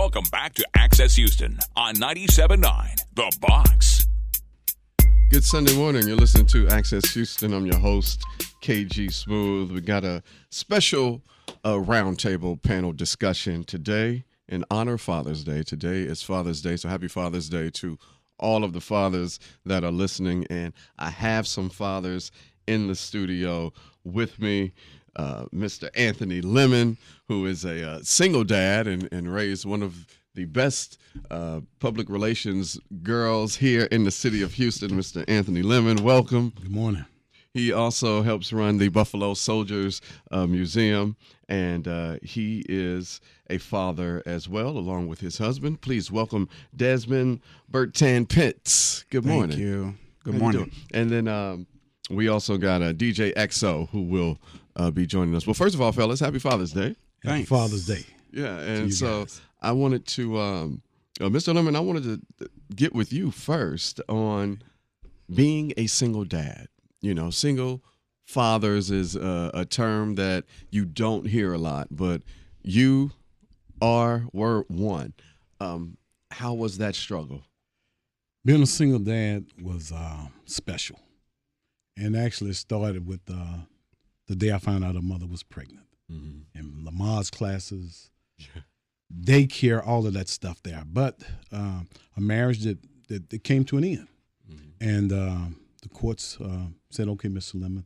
Welcome back to Access Houston on 97.9 The Box. Good Sunday morning. You're listening to Access Houston. I'm your host, KG Smooth. We got a special roundtable panel discussion today in honor of Father's Day. Today is Father's Day, so happy Father's Day to all of the fathers that are listening. And I have some fathers in the studio with me. Mr. Anthony Lemon, who is a single dad and raised one of the best public relations girls here in the city of Houston. Mr. Anthony Lemon, welcome. Good morning. He also helps run the Buffalo Soldiers Museum, and he is a father as well, along with his husband. Please welcome Desomnd Bertron-Pitts. Good morning. Thank you. Good How morning. And then we also got DJ XO, who will be joining us. Well, first of all, fellas, happy Father's Day. Happy Father's Day. Yeah, and so guys. I wanted to, Mr. Lemon, I wanted to get with you first on being a single dad. You know, single fathers is a term that you don't hear a lot, but you were one. How was that struggle? Being a single dad was special. And actually it started with the day I found out her mother was pregnant. Mm-hmm. And Lamar's classes, daycare, all of that stuff there. But a marriage that came to an end. Mm-hmm. And the courts said, okay, Mr. Lemon,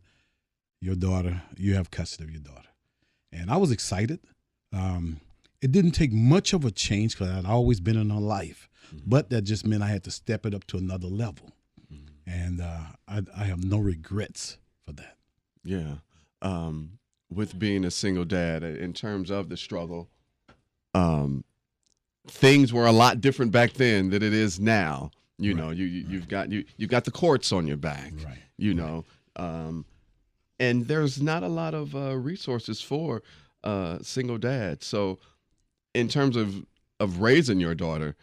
your daughter, you have custody of your daughter. And I was excited. It didn't take much of a change because I'd always been in her life. Mm-hmm. But that just meant I had to step it up to another level. Mm-hmm. And I have no regrets for that. Yeah. With being a single dad, in terms of the struggle, things were a lot different back then than it is now. You know, you've got the courts on your back. Right. You know, and there's not a lot of resources for single dads. So, in terms of raising your daughter,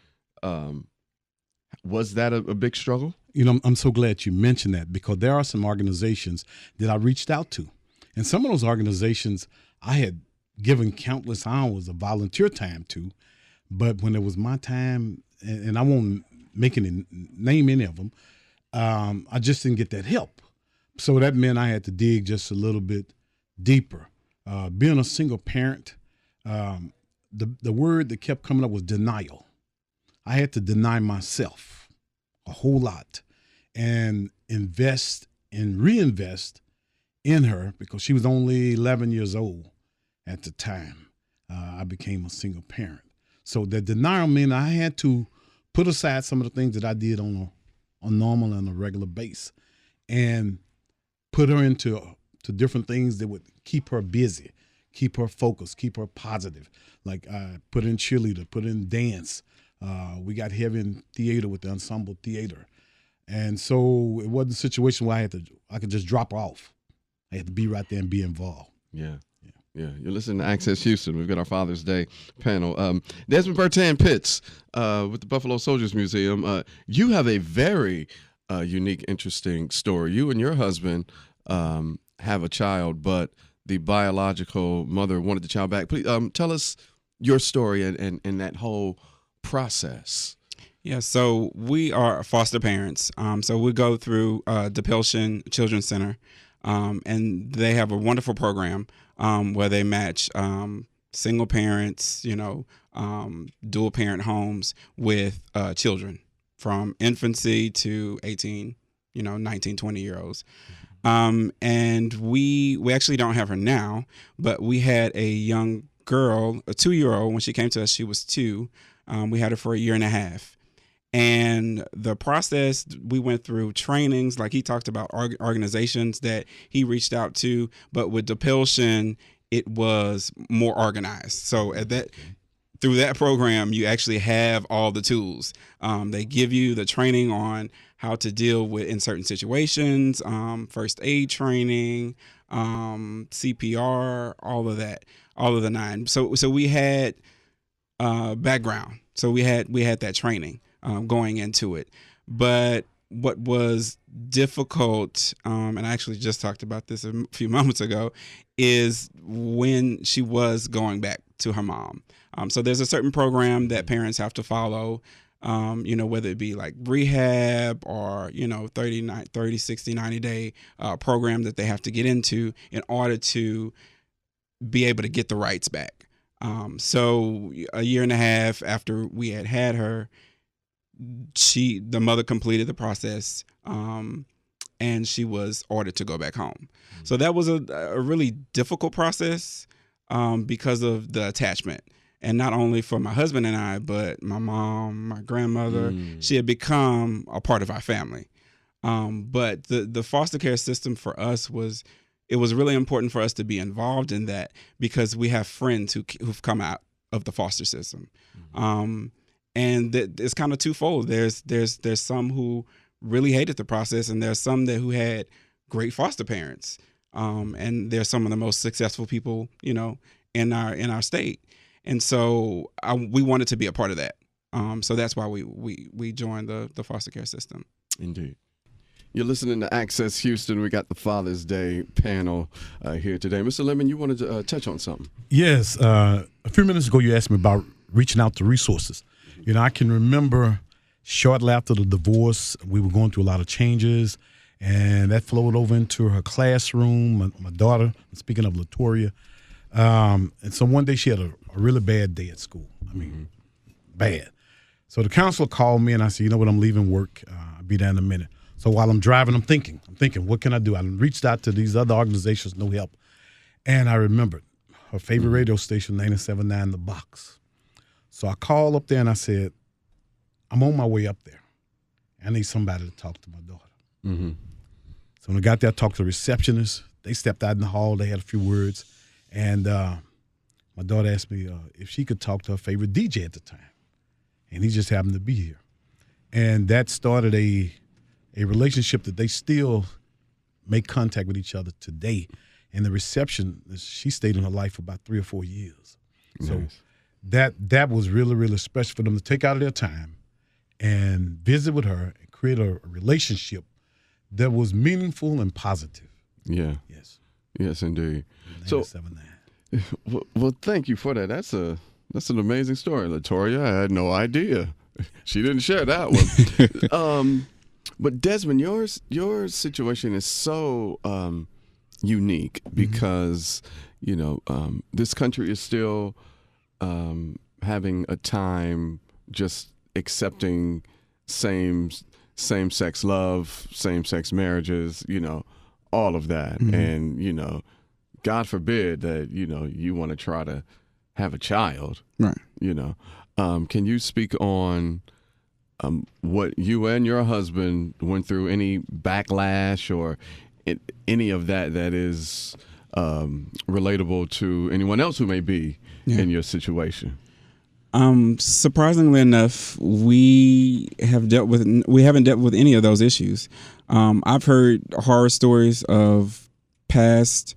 was that a big struggle? You know, I'm so glad you mentioned that because there are some organizations that I reached out to. And some of those organizations I had given countless hours of volunteer time to, but when it was my time, and I won't name any of them, I just didn't get that help. So that meant I had to dig just a little bit deeper. Being a single parent, the word that kept coming up was denial. I had to deny myself a whole lot and invest and reinvest in her because she was only 11 years old at the time I became a single parent. So the denial meant I had to put aside some of the things that I did on a normal and a regular base and put her into different things that would keep her busy, keep her focused, keep her positive. Like I put in cheerleader, put in dance. We got heavy in theater with the ensemble theater. And so it wasn't a situation where I could just drop off. I had to be right there and be involved. Yeah. You're listening to Access Houston. We've got our Father's Day panel. Desomnd Bertron-Pitts with the Buffalo Soldiers Museum. You have a very unique, interesting story. You and your husband have a child, but the biological mother wanted the child back. Please tell us your story and that whole process. Yeah, so we are foster parents. So we go through DePilshin Children's Center, and they have a wonderful program where they match single parents, dual parent homes with children from infancy to 18, 19, 20-year-olds. And we actually don't have her now, but we had a young girl, a 2-year-old. When she came to us, she was 2. We had her for a year and a half. And the process, we went through trainings, like he talked about organizations that he reached out to, but with DePilshin, it was more organized. So through that program, you actually have all the tools. They give you the training on how to deal with in certain situations, first aid training, CPR, all of that, all of the 9. So we had background. So we had that training going into it. But what was difficult, and I actually just talked about this a few moments ago, is when she was going back to her mom. So there's a certain program that parents have to follow, whether it be like rehab or, 30, 60, 90-day program that they have to get into in order to be able to get the rights back. So a year and a half after we had her, the mother completed the process, and she was ordered to go back home. So that was a really difficult process because of the attachment. And not only for my husband and I, but my mom, my grandmother, she had become a part of our family. But the foster care system for us it was really important for us to be involved in that because we have friends who've come out of the foster system. And it's kind of twofold. There's some who really hated the process, and there's some who had great foster parents. And they're some of the most successful people, in our state. And so we wanted to be a part of that. So that's why we joined the foster care system. Indeed. You're listening to Access Houston. We got the Father's Day panel here today. Mr. Lemon, you wanted to touch on something? Yes. A few minutes ago, you asked me about reaching out to resources. I can remember shortly after the divorce, we were going through a lot of changes, and that flowed over into her classroom. My daughter, speaking of Latoria, and so one day she had a really bad day at school. Bad. So the counselor called me, and I said, you know what, I'm leaving work. I'll be there in a minute. So while I'm driving, I'm thinking, what can I do? I reached out to these other organizations, no help. And I remembered her favorite radio station, 97.9 The Box. So I called up there and I said, I'm on my way up there. I need somebody to talk to my daughter. So when I got there, I talked to the receptionist. They stepped out in the hall. They had a few words. And my daughter asked me if she could talk to her favorite DJ at the time. And he just happened to be here. And that started a relationship that they still make contact with each other today. And the reception, she stayed in her life for about 3 or 4 years. Nice. So that was really, really special for them to take out of their time and visit with her and create a relationship that was meaningful and positive. Yeah. Yes, indeed. So, well, thank you for that. That's an amazing story, Latoria. I had no idea. She didn't share that one. But Desmond, your situation is so unique because this country is still having a time just accepting same-sex love, same-sex marriages, all of that. And God forbid that you want to try to have a child, right? Can you speak on what you and your husband went through, any backlash or any of that is relatable to anyone else who may be in your situation? Surprisingly enough, we haven't dealt with any of those issues. I've heard horror stories of past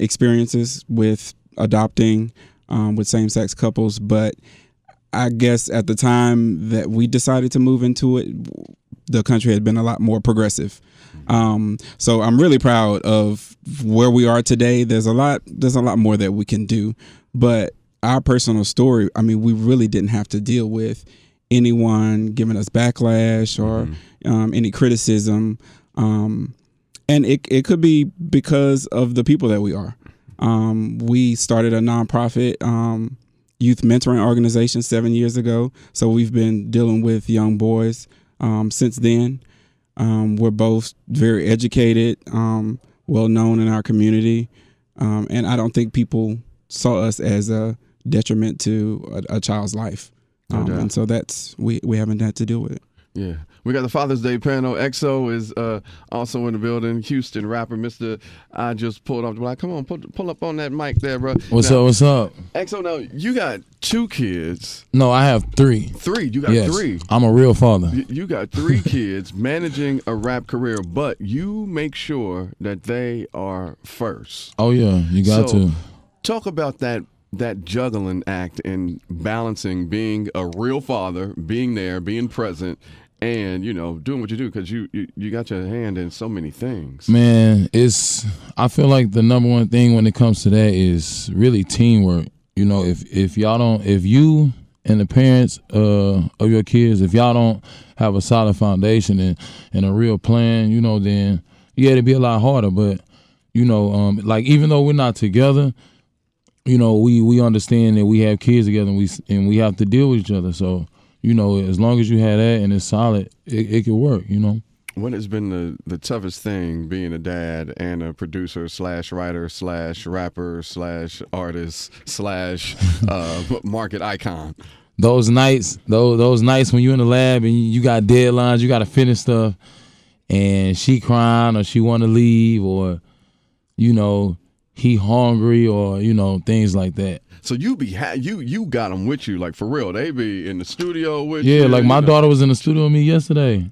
experiences with adopting with same-sex couples, but I guess at the time that we decided to move into it, the country had been a lot more progressive. So I'm really proud of where we are today. There's a lot more that we can do, but our personal story, we really didn't have to deal with anyone giving us backlash or any criticism. And it could be because of the people that we are. We started a nonprofit youth mentoring organization 7 years ago. So we've been dealing with young boys since then. We're both very educated, well known in our community. And I don't think people saw us as a detriment to a child's life. And so we haven't had to deal with it. Yeah. We got the Father's Day panel. EXO is also in the building. Houston rapper, Mr. I just pulled off the block. Come on, pull up on that mic there, bro. What's up? EXO, now, you got 2 kids. No, I have 3. 3? You got 3? I'm a real father. You got 3 kids managing a rap career, but you make sure that they are first. Oh, yeah. You got to. Talk about that juggling act and balancing being a real father, being there, being present, and doing what you do, because you got your hand in so many things. Man, I feel like the number one thing when it comes to that is really teamwork. If you and the parents of your kids, if y'all don't have a solid foundation and a real plan, then it'd be a lot harder. But like, even though we're not together, we understand that we have kids together, and we have to deal with each other. So as long as you have that and it's solid, it could work. What has been the toughest thing being a dad and a producer / writer / rapper / artist / market icon? Those nights when you're in the lab and you got deadlines, you got to finish stuff, and she crying or she want to leave, or he hungry, or things like that. So you got them with you, like, for real. They be in the studio with you. Yeah, like my daughter was in the studio with me yesterday.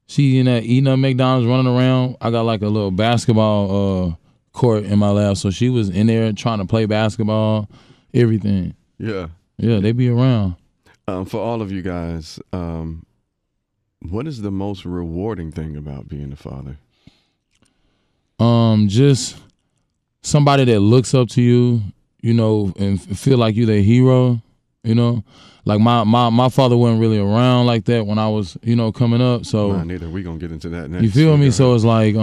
She in there eating at McDonald's, running around. I got like a little basketball court in my lab, so she was in there trying to play basketball, everything. Yeah. Yeah, they be around. For all of you guys, what is the most rewarding thing about being a father? Just somebody that looks up to you, and feel like you're their hero, Like my father wasn't really around like that when I was, coming up. So mine neither. We gonna get into that next. You feel me? So it's like,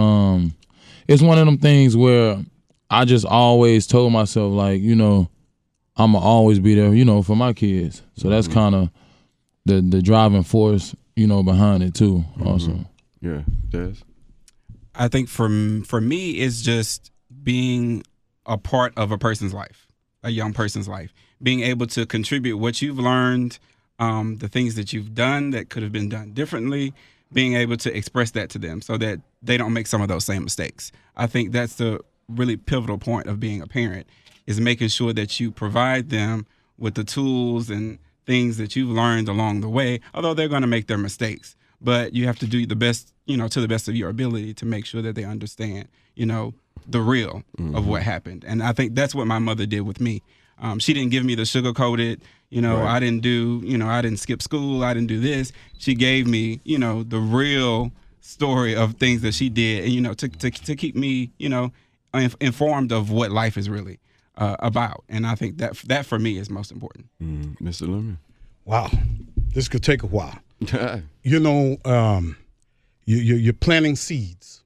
it's one of them things where I just always told myself, like, I'ma always be there, for my kids. So that's kind of the driving force, behind it too. Also. Yeah, Des. I think for me, it's just being a part of a person's life, a young person's life. Being able to contribute what you've learned, the things that you've done that could have been done differently, being able to express that to them so that they don't make some of those same mistakes. I think that's the really pivotal point of being a parent, is making sure that you provide them with the tools and things that you've learned along the way, although they're going to make their mistakes. But you have to do the best, to the best of your ability to make sure that they understand, the real of what happened. And I think that's what my mother did with me. She didn't give me the sugar-coated, right. I didn't do, I didn't skip school, I didn't do this. She gave me, the real story of things that she did, and, to keep me, informed of what life is really about. And I think that for me is most important. Mr. Lemon. Wow. This could take a while. You're planting seeds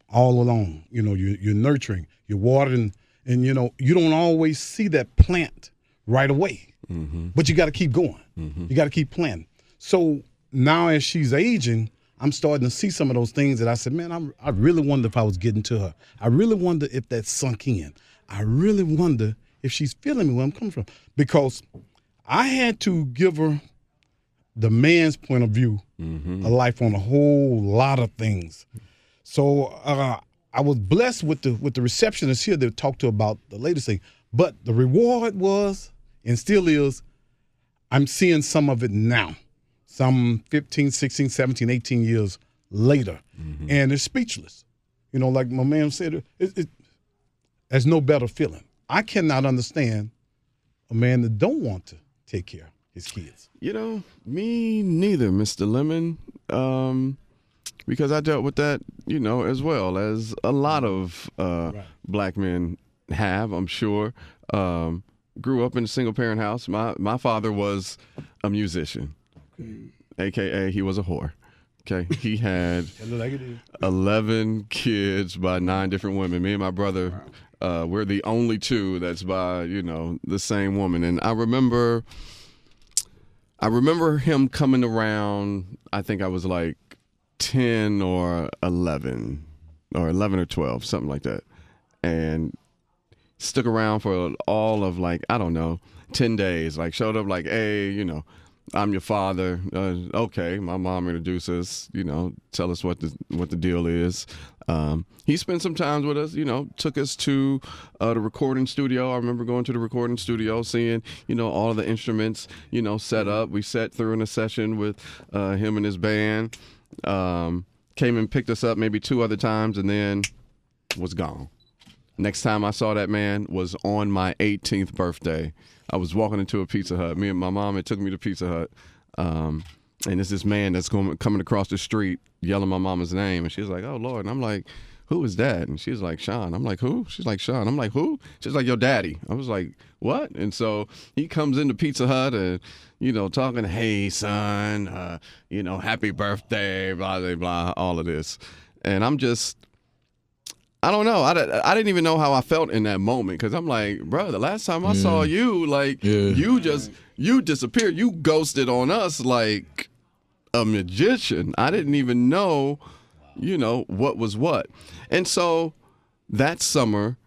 all along. You're nurturing, you're watering, and you don't always see that plant right away. But you got to keep going. You got to keep planting. So now as she's aging, I'm starting to see some of those things that I said, man, I really wonder if I was getting to her. I really wonder if that sunk in. I really wonder if she's feeling me where I'm coming from. Because I had to give her the man's point of view of life on a whole lot of things. So I was blessed with the receptionist here that talked to about the latest thing. But the reward was, and still is, I'm seeing some of it now. Some 15, 16, 17, 18 years later. And it's speechless. Like my man said, there's no better feeling. I cannot understand a man that don't want to take care of his kids. Me neither, Mr. Lemon. Because I dealt with that, as well as a lot of black men have, I'm sure. Grew up in a single-parent house. My father was a musician, a.k.a. he was a whore. Okay, he had 11 kids by 9 different women. Me and my brother, we're the only two that's by, the same woman. And I remember him coming around, I think I was like 10 or 11 or 12, something like that. And stuck around for all of 10 days, showed up like, hey, I'm your father. Okay, my mom introduced us, tell us what the deal is. He spent some time with us, took us to the recording studio. I remember going to the recording studio, seeing, all of the instruments, set up. We sat through in a session with him and his band. Came and picked us up maybe 2 other times and then was gone. Next time I saw that man was on my 18th birthday. I was walking into a Pizza Hut. Me and my mom had took me to Pizza Hut. And it's this man that's coming across the street yelling my mama's name. And she's like, oh, Lord. And I'm like, who is that? And she's like, Sean. I'm like, who? She's like, Sean. I'm like, who? She's like, your daddy. I was like, what? And so he comes into Pizza Hut and, talking, hey, son, happy birthday, blah, blah, blah, all of this. And I'm just, I don't know. I didn't even know how I felt in that moment because I'm like, bro, the last time I saw you, you disappeared. You ghosted on us like a magician. I didn't even know, what was what. And so that summer,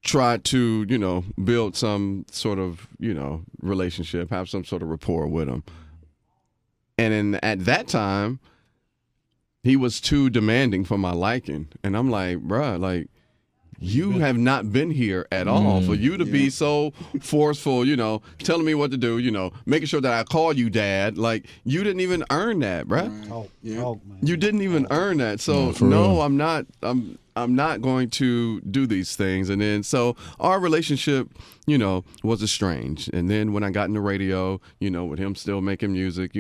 tried to, build some sort of, relationship, have some sort of rapport with him. And at that time, he was too demanding for my liking. And I'm like, bruh, you have not been here at all. For you to be so forceful, telling me what to do, making sure that I call you dad. You didn't even earn that, bruh. You didn't even earn that. So no, I'm not going to do these things. And then so our relationship, was estranged. And then when I got in the radio, with him still making music,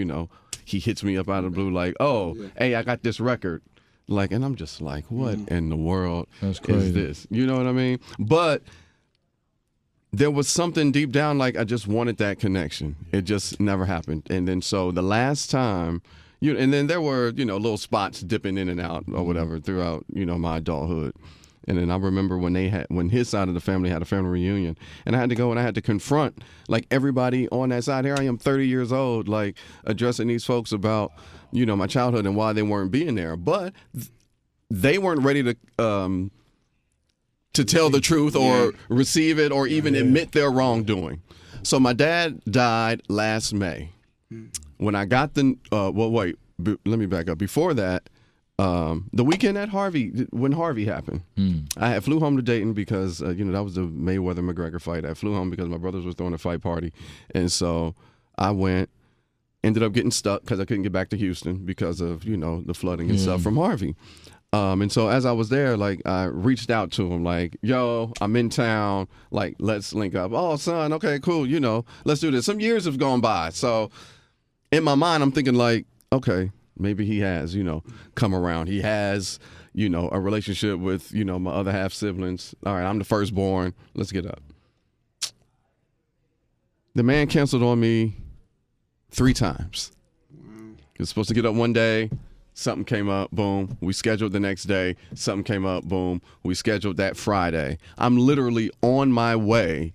he hits me up out of the blue like, oh, hey, I got this record. And I'm just like, what in the world is this? You know what I mean? But there was something deep down, I just wanted that connection. It just never happened. And then so the last time, and then there were, little spots dipping in and out or whatever throughout, my adulthood. And then I remember when his side of the family had a family reunion, and I had to go and I had to confront everybody on that side. Here I am, 30 years old, addressing these folks about, my childhood and why they weren't being there. But they weren't ready to tell the truth or receive it or even admit their wrongdoing. So my dad died last May. When I got let me back up. Before that, the weekend when Harvey happened, I flew home to Dayton because, that was the Mayweather-McGregor fight. I flew home because my brothers was throwing a fight party. And so I went, ended up getting stuck because I couldn't get back to Houston because of, the flooding and stuff from Harvey. And so as I was there, I reached out to him yo, I'm in town, let's link up. Oh, son, okay, cool, let's do this. Some years have gone by. So in my mind, I'm thinking okay, maybe he has, come around. He has, a relationship with, my other half siblings. All right, I'm the firstborn. Let's get up. The man canceled on me 3 times. He was supposed to get up one day. Something came up, boom. We scheduled the next day. Something came up, boom. We scheduled that Friday. I'm literally on my way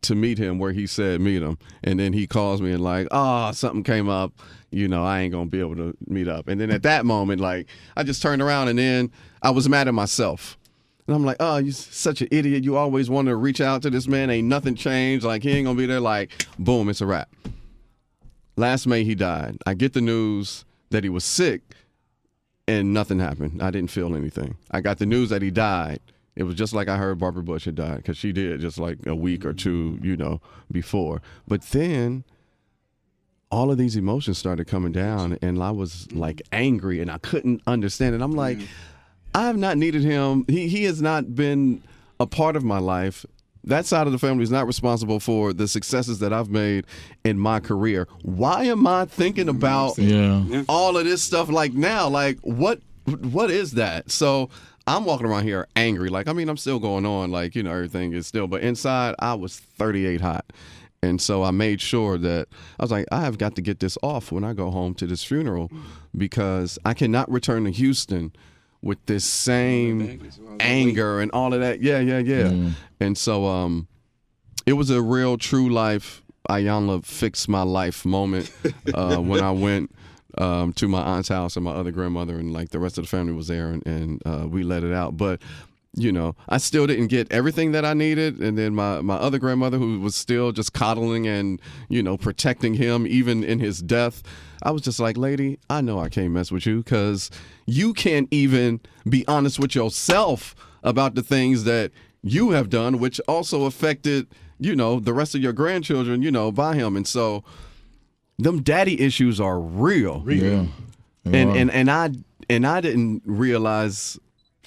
to meet him where he said meet him. And then he calls me and something came up. I ain't going to be able to meet up. And then at that moment, I just turned around and then I was mad at myself. And I'm like, oh, you're such an idiot. You always wanted to reach out to this man. Ain't nothing changed. He ain't going to be there. Boom, it's a wrap. Last May, he died. I get the news that he was sick and nothing happened. I didn't feel anything. I got the news that he died. It was just like I heard Barbara Bush had died because she did just a week or two, before. But then all of these emotions started coming down and I was angry and I couldn't understand it. I'm like, I have not needed him. He has not been a part of my life. That side of the family is not responsible for the successes that I've made in my career. Why am I thinking about all of this stuff now? What is that? So I'm walking around here angry. I'm still going on. Everything is still. But inside, I was 38 hot. And so I made sure that I was I have got to get this off when I go home to this funeral because I cannot return to Houston with this same anger and all of that. Yeah. And so it was a real true life Ayanla fixed my life moment when I went to my aunt's house and my other grandmother and the rest of the family was there and we let it out. But I still didn't get everything that I needed. And then my other grandmother who was still just coddling and, protecting him even in his death. I was just like, lady, I know I can't mess with you because you can't even be honest with yourself about the things that you have done, which also affected, the rest of your grandchildren, by him. And so them daddy issues are real. Yeah. And I didn't realize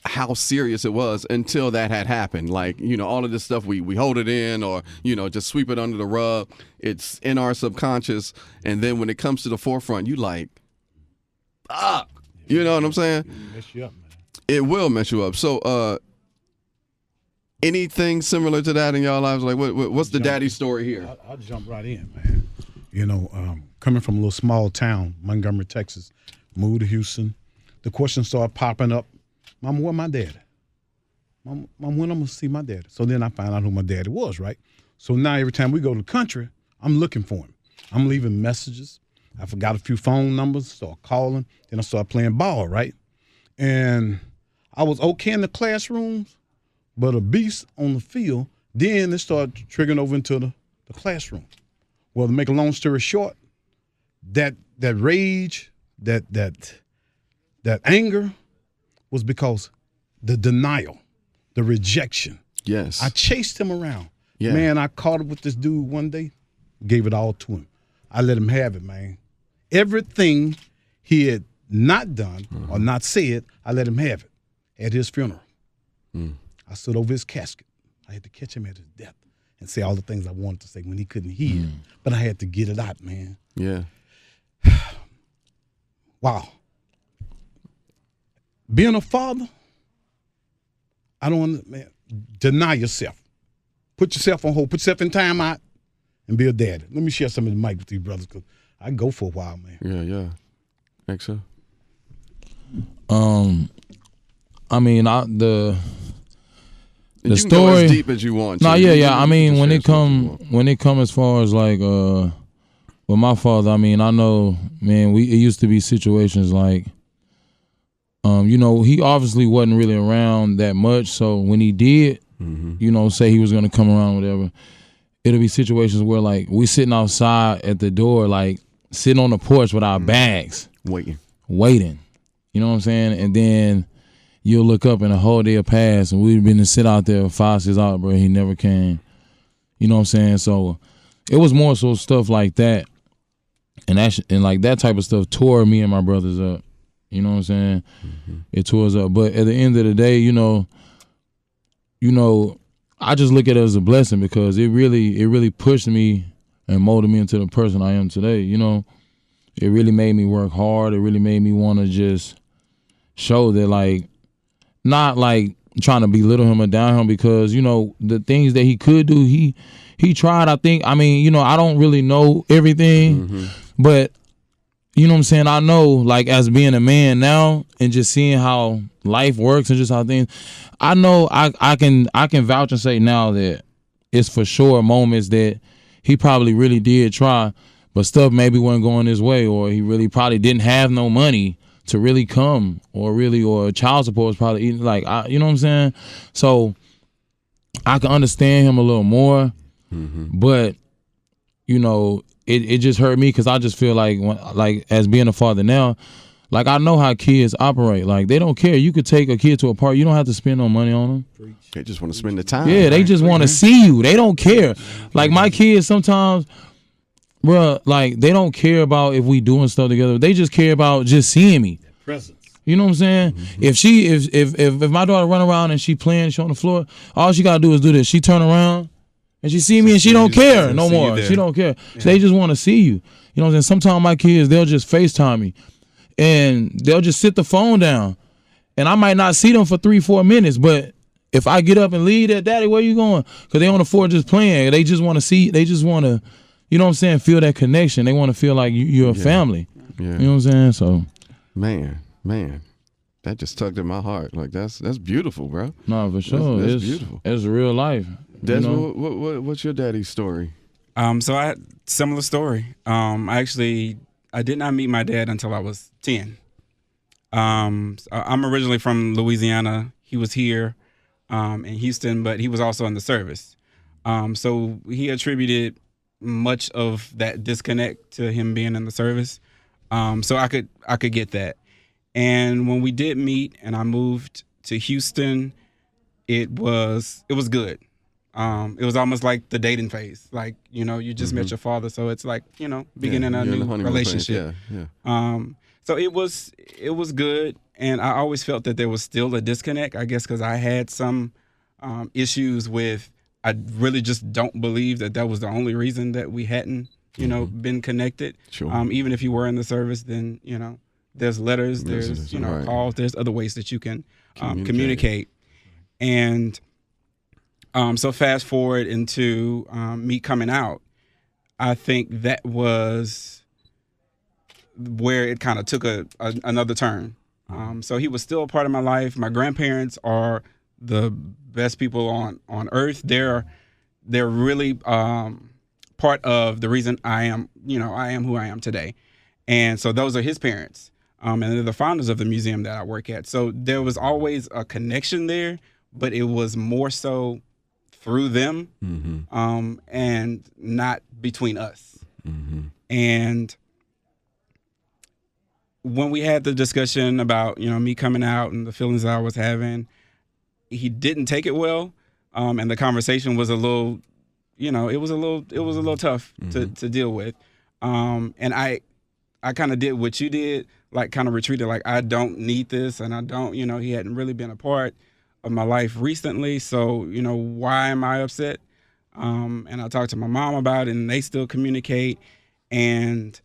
how serious it was until that had happened. Like, all of this stuff, we hold it in or, just sweep it under the rug. It's in our subconscious. And then when it comes to the forefront, you like, you know what I'm saying? It'll mess you up, man. It will mess you up. So, anything similar to that in y'all lives? Like, what's the daddy story here? I'll jump right in, man. Coming from a little small town, Montgomery, Texas, moved to Houston. The question started popping up, Mama, where my daddy? Mama, when I'm going to see my daddy? So then I found out who my daddy was, right? So now every time we go to the country, I'm looking for him. I'm leaving messages. I forgot a few phone numbers, start calling. Then I started playing ball, right? And I was okay in the classrooms, but a beast on the field. Then it started triggering over into the classroom. Well, to make a long story short, that rage, that anger was because the denial, the rejection. Yes. I chased him around. Yeah. Man, I caught up with this dude one day, gave it all to him. I let him have it, man. Everything he had not done or not said, I let him have it at his funeral. I stood over his casket. I had to catch him at his death and say all the things I wanted to say when he couldn't hear. But I had to get it out, man. Yeah. Wow. Being a father, I don't, man, deny yourself. Put yourself on hold. Put yourself in time out and be a daddy. Let me share some of the mic with you brothers because I can go for a while, man. Yeah. Think so? I mean, the you story. can go as deep as you want. No, yeah. I mean, when it come as far as like with my father, I mean, I know, man, it used to be situations like, he obviously wasn't really around that much. So when he did, say he was gonna come around, whatever, it'll be situations where like we sitting outside at the door, like sitting on the porch with our bags, waiting. You know what I'm saying? And then you'll look up and a whole day will pass, and we've been to sit out there 5, 6 hours, bro. He never came. You know what I'm saying? So it was more so stuff like that, and like that type of stuff tore me and my brothers up. You know what I'm saying? It tore us up. But at the end of the day, I just look at it as a blessing because it really pushed me and molded me into the person I am today. It really made me work hard. It really made me want to just show that, like, not like trying to belittle him or down him because, the things that he could do, he tried, I think. I mean, I don't really know everything, but, you know what I'm saying? I know, like, as being a man now and just seeing how life works and just how things, I know I can vouch and say now that it's for sure moments that he probably really did try, but stuff maybe wasn't going his way, or he really probably didn't have no money to really come, or child support was probably eating, like, you know what I'm saying? So I can understand him a little more, but, it just hurt me because I just feel like as being a father now, like, I know how kids operate. Like, they don't care. You could take a kid to a party. You don't have to spend no money on them. They just want to spend the time. Yeah, they just want to see you. They don't care. Like, my kids sometimes, bruh, like, they don't care about if we doing stuff together. They just care about just seeing me. Presence. You know what I'm saying? If my daughter run around and she playing, she on the floor, all she gotta do is do this. She turn around and she see me and she don't care no more. She don't care. Yeah. So they just want to see you. You know what I'm saying? Sometimes my kids, they'll just FaceTime me and they'll just sit the phone down, and I might not see them for 3-4 minutes, but if I get up and leave that, Daddy, where you going? Because they on the floor just playing. They just want to see. They just want to, you know what I'm saying, feel that connection. They want to feel like you're a family. Yeah. You know what I'm saying? So, man, that just tugged at my heart. Like, that's beautiful, bro. No, for sure. That's beautiful. It's real life. Desmond, what's your daddy's story? So I had similar story. I did not meet my dad until I was 10. I'm originally from Louisiana. He was here in Houston, but he was also in the service. So he attributed much of that disconnect to him being in the service. So I could get that. And when we did meet and I moved to Houston, it was good. It was almost like the dating phase. Like, you just met your father, so it's like, beginning a new relationship. Yeah. So it was good, And I always felt that there was still a disconnect, I guess, because I had some issues with, I really just don't believe that was the only reason that we hadn't, been connected. Sure. Even if you were in the service, then, there's letters, there's, right. calls, there's other ways that you can communicate. And so fast forward into me coming out, I think that was where it kind of took another turn. So he was still a part of my life. My grandparents are the best people on earth. They're really part of the reason I am who I am today. And so those are his parents. And they're the founders of the museum that I work at. So there was always a connection there, but it was more so through them, and not between us. And when we had the discussion about, me coming out and the feelings that I was having, he didn't take it well. And the conversation was a little, it was a little tough to deal with. And I kind of did what you did, like kind of retreated, like I don't need this. And I don't, he hadn't really been a part of my life recently. So, why am I upset? And I talked to my mom about it, and they still communicate. And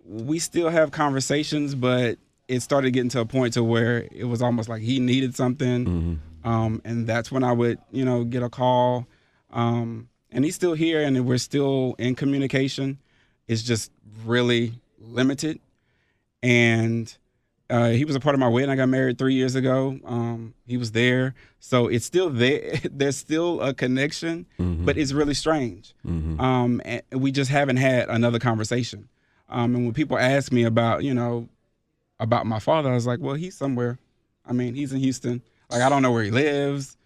we still have conversations, but it started getting to a point to where it was almost like he needed something. And that's when I would, get a call. And he's still here, and we're still in communication. It's just really limited. And he was a part of my wedding. I got married 3 years ago. He was there. So it's still there. There's still a connection, but it's really strange. And we just haven't had another conversation. And when people ask me about, about my father, I was like, well, he's somewhere. I mean, he's in Houston. Like, I don't know where he lives.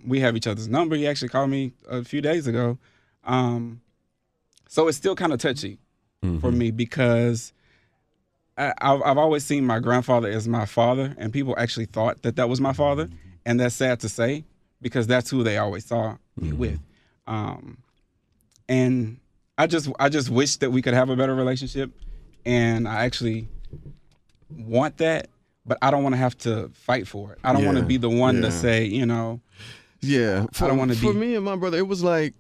We have each other's number. He actually called me a few days ago. So it's still kind of touchy for me, because I've always seen my grandfather as my father, and people actually thought that was my father. And that's sad to say, because that's who they always saw me with. And I just wish that we could have a better relationship, and I actually want that, but I don't want to have to fight for it. I don't want to be the one to say, Yeah. I don't want to be. For me and my brother, it was like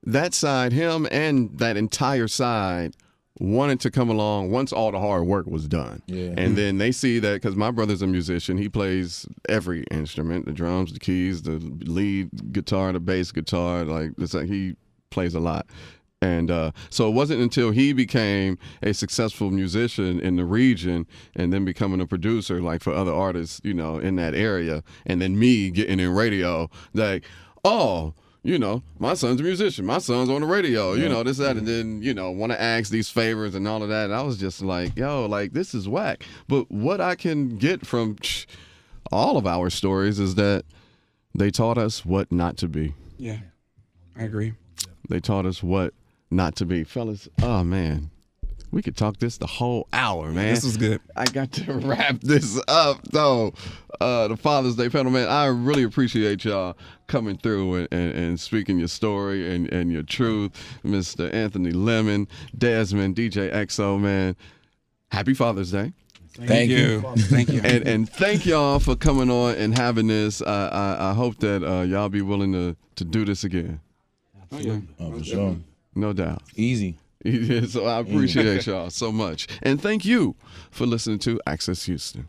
that side, him and that entire side wanted to come along once all the hard work was done. Yeah. And then they see that, because my brother's a musician, he plays every instrument, the drums, the keys, the lead guitar, the bass guitar, like it's like he plays a lot. And so it wasn't until he became a successful musician in the region, and then becoming a producer, like for other artists, in that area, and then me getting in radio, like, oh, my son's a musician, my son's on the radio, this, that, and then, want to ask these favors and all of that. And I was just like, yo, like, this is whack. But what I can get from all of our stories is that they taught us what not to be. Yeah, I agree. They taught us what not to be. Fellas, oh, man. We could talk this the whole hour, man. This was good. I got to wrap this up, though. The Father's Day panel, man, I really appreciate y'all coming through and speaking your story and your truth. Mr. Anthony Lemon, Desmond, DJ XO, man. Happy Father's Day. Thank you. Thank you. And thank y'all for coming on and having this. I hope that y'all be willing to do this again. Yeah. Oh, for sure. No doubt. Easy. So I appreciate y'all so much. And thank you for listening to Access Houston.